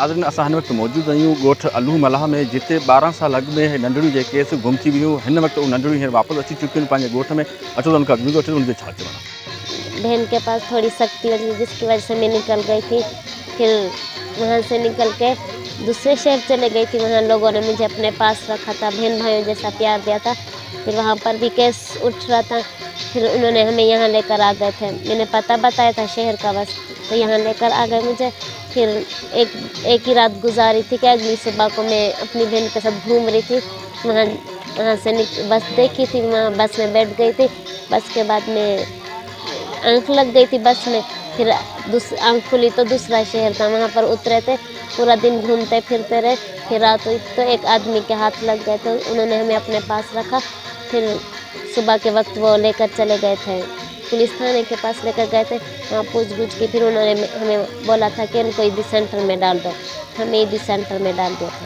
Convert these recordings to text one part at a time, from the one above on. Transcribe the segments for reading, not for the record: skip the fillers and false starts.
आदरणीय असां हिन वक़्तु मौजूदु आहियूं ॻोठ अलू मलाह में, जिते 12 साल अॻु में नंढड़ियूं जेके गुम थी वियूं, हिन वक़्तु उहे नंढड़ियूं हींअर वापसि अची चुकियूं आहिनि पंहिंजे ॻोठ में। अचो त उनखां वीडियो वठो, उनखे छा चवणा। बहन के पास थोड़ी शक्ति वजह जिसकी वजह से मैं निकल गई थी। फिर वहाँ से निकल के दूसरे शहर चले गई थी। वहाँ लोगों ने मुझे अपने पास रखा था, बहन भाइयों जैसा प्यार दिया था। फिर वहाँ पर भी केस उठ रहा था। फिर उन्होंने हमें यहाँ लेकर आ गए थे। मैंने पता बताया था शहर का, बस तो यहाँ लेकर आ गए मुझे। फिर एक ही रात गुजारी थी कि अगली सुबह को मैं अपनी बहन के साथ घूम रही थी। वहाँ से बस देखी थी, वहाँ बस में बैठ गई थी। बस के बाद में आँख लग गई थी बस में। फिर आँख खुली तो दूसरा शहर था, वहाँ पर उतरे थे। पूरा दिन घूमते फिरते रहे। फिर रात हुई तो एक आदमी के हाथ लग गए थे, उन्होंने हमें अपने पास रखा। फिर सुबह के वक्त वो लेकर चले गए थे, पुलिस थाने के पास लेकर गए थे। वहाँ पूछ की फिर उन्होंने हमें बोला था कि इनको ईदी सेंटर में डाल दो। हमें ईदी सेंटर में डाल दिया था।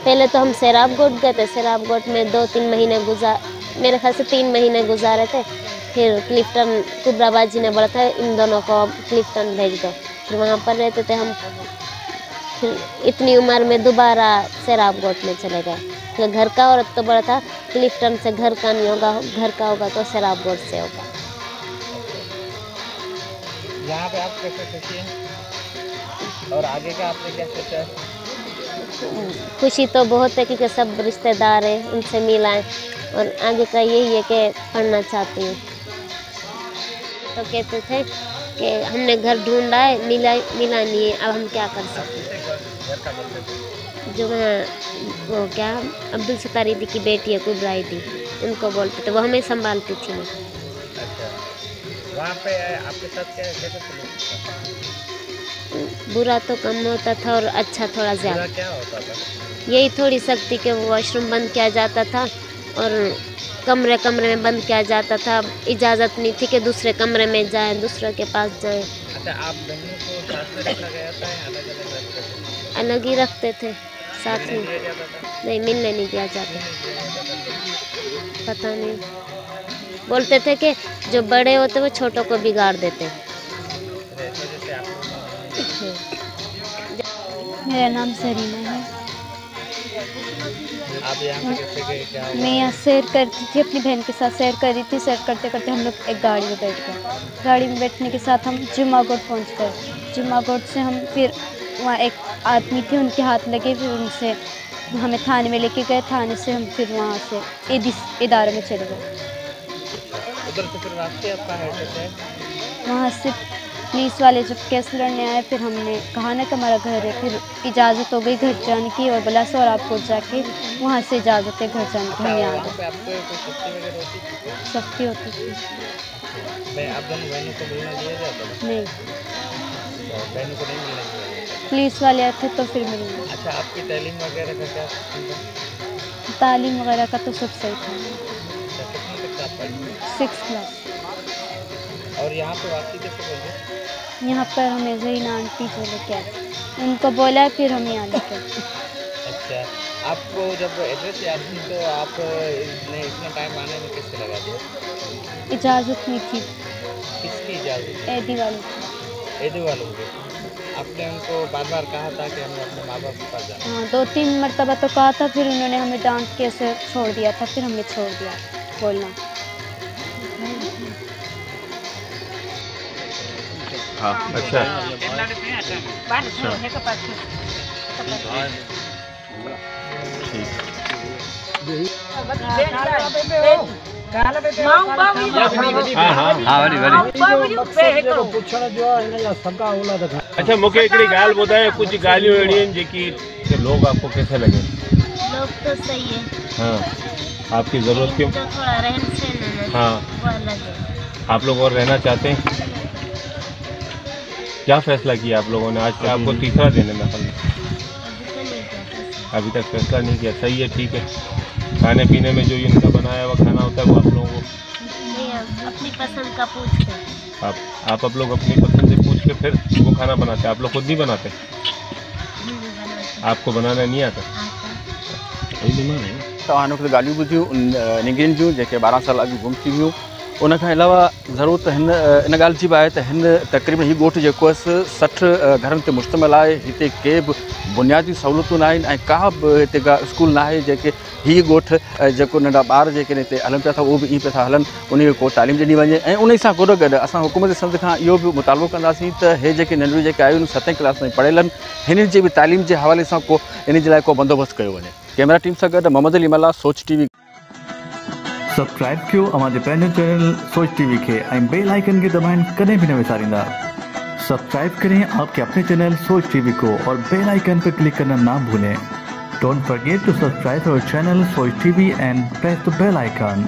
पहले तो हम सैराबगोट गए थे। सैराबगोट में 2-3 महीने मेरे ख्याल से 3 महीने गुजारे थे। फिर क्लिफ्टन कुबराबाजी ने बोला था इन दोनों को क्लिफ्टन भेज दो। फिर वहाँ पर रहते थे हम। फिर इतनी उम्र में दोबारा सैराबगोट में चले गए। फिर घर का औरत तो बोला था क्लिफ्टन से घर का नहीं होगा, घर का होगा तो सैराबगोट से होगा। यहाँ पे आप कैसे खुशी हैं और आगे का आपने क्या सोचा है? खुशी तो बहुत है क्योंकि सब रिश्तेदार हैं, उनसे मिला है। और आगे का यही है कि पढ़ना चाहती हूँ। तो कहते थे कि हमने घर ढूंढा है, मिला नहीं है, अब हम क्या कर सकते हैं। जो वो क्या अब्दुल सत्तार ईदी की बेटी है कुबरा ईदी, उनको बोलते थे, वो हमें संभालती थी। अच्छा, वहाँ पे आपके साथ कैसे सलूक? बुरा तो कम होता था और अच्छा थोड़ा ज़्यादा। क्या होता था? यही थोड़ी सख्ती के वॉशरूम बंद किया जाता था और कमरे में बंद किया जाता था। इजाज़त नहीं थी कि दूसरे कमरे में जाएं, दूसरे के पास जाएं। अच्छा, आप बहनों को साथ में रखा गया था या अलग-अलग रखते थे? अलग ही रखते थे, साथ में नहीं, मिलने नहीं दिया जाता। पता नहीं, बोलते थे कि जो बड़े होते वो छोटों को बिगाड़ देते। मेरा नाम सरीना है। आप यहाँ पे कैसे गए, क्या हुआ? मैं यहाँ सैर करती थी, अपनी बहन के साथ सैर कर रही थी। सैर करते करते हम लोग एक गाड़ी में बैठ गए। गाड़ी में बैठने के साथ हम जुम्मागोट पहुँच गए। जुम्मागोट से हम फिर वहाँ एक आदमी थे, उनके हाथ लगे। फिर उनसे हमें थाने में लेके गए। थाने से हम फिर वहाँ से इदारे में चले गए। उधर से फिर रास्ते आपका है? वहाँ से पुलिस वाले जब केस लड़ने आए, फिर हमने कहा ना कि हमारा घर है। फिर इजाज़त हो गई घर जाने की और बोला सोराबकोट जाके वहाँ से इजाज़त है घर जाने की। हम यहाँ गए। सख्ती होती थी। आप दोनों बहनों को मिलना दिया जाता था? नहीं, बहनों को नहीं मिलना दिया। पुलिस वाले आते तो फिर मिलेंगे। अच्छा, आपकी तालीम वगैरह का क्या था? तालीम वगैरह का तो सब सही था। कितने तक आप पढ़ी? 6th class. और यहाँ पे वापसी कैसे बोले? यहाँ पर हमें जहीना आंटी जो लेके आए, उनको बोला फिर हम यहाँ लेके आए। अच्छा, आपको जब एड्रेस याद थी तो आपने इतना टाइम आने में कैसे लगा दिया? इजाज़त नहीं थी। किसकी इजाज़त? एडी वाली। एडी वालों की। आपने उनको बार-बार कहा था कि हमें अपने माँ बाप के पास जाना? हाँ, 2-3 मरतबा तो कहा था। फिर उन्होंने हमें डांट के ऐसे छोड़ दिया था। फिर हमें छोड़ दिया बोलना। हाँ, अच्छा। अच्छा, मूंखे हिकिड़ी ॻाल्हि ॿुधायो, कुछ ॻाल्हियूं अहिड़ियूं आहिनि जेकी लोग आपको कैसे लगे? लोग तो सही है। हाँ, आपकी ज़रूरत क्यों? तो थोड़ा रहन सहन है ना, हाँ, वो अलग है। आप लोग और रहना चाहते हैं? क्या फैसला किया आप लोगों ने? आज का आपको तीसरा दिन है मैं अभी तक फैसला नहीं किया। सही है, ठीक है। खाने पीने में जो इनका बनाया हुआ खाना होता है वो आप लोगों को नहीं, अपनी पसंद का पूछ के आप लोग अपनी पसंद से पूछ के फिर वो खाना बनाते हैं? आप लोग खुद नहीं बनाते? आपको बनाना नहीं आता? तव्हां हिन वक़्तु ॻाल्हियूं ॿुधियूं निंगरियुनि जूं जेके 12 साल अॻु गुम थी वियूं। उनखां अलावा ज़रूरत इन ॻाल्हि जी बि आहे त हिन तक़रीबन हीउ ॻोठु जेको आहे 60 घरनि ते मुश्तमिल आहे। हिते के बि बुनियादी सहूलियतूं न आहिनि ऐं का बि हिते का स्कूल न आहे जेके हीउ ॻोठु जेको नंढा ॿार जेके हिते हलनि पिया था उहो बि ईअं पिया था हलनि उन खे को तालीम ॾिनी वञे। ऐं उन सां गॾो गॾु असां हुकूमत सिंध खां इहो बि मुतालबो कंदासीं त हे जेके नंढड़ियूं जेके आहियूं 7वीं क्लास में पढ़ियल आहिनि हिन जी बि तालीम जे हवाले सां को इन जे लाइ को बंदोबस्तु कयो वञे। कैमरा टीम सां गॾु मोहम्मद अली मल्ला, सोच टीवी। सब्सक्राइब कयो हमारे पंहिंजे चैनल सोच टीवी के बेल आइकन के दबाएं कदें भी न विसारींदा। सब्सक्राइब करें आपके अपने चैनल सोच टीवी को और बेल आइकन पर क्लिक करना ना भूलें। Don't forget to subscribe our channel Soch TV and press the bell icon.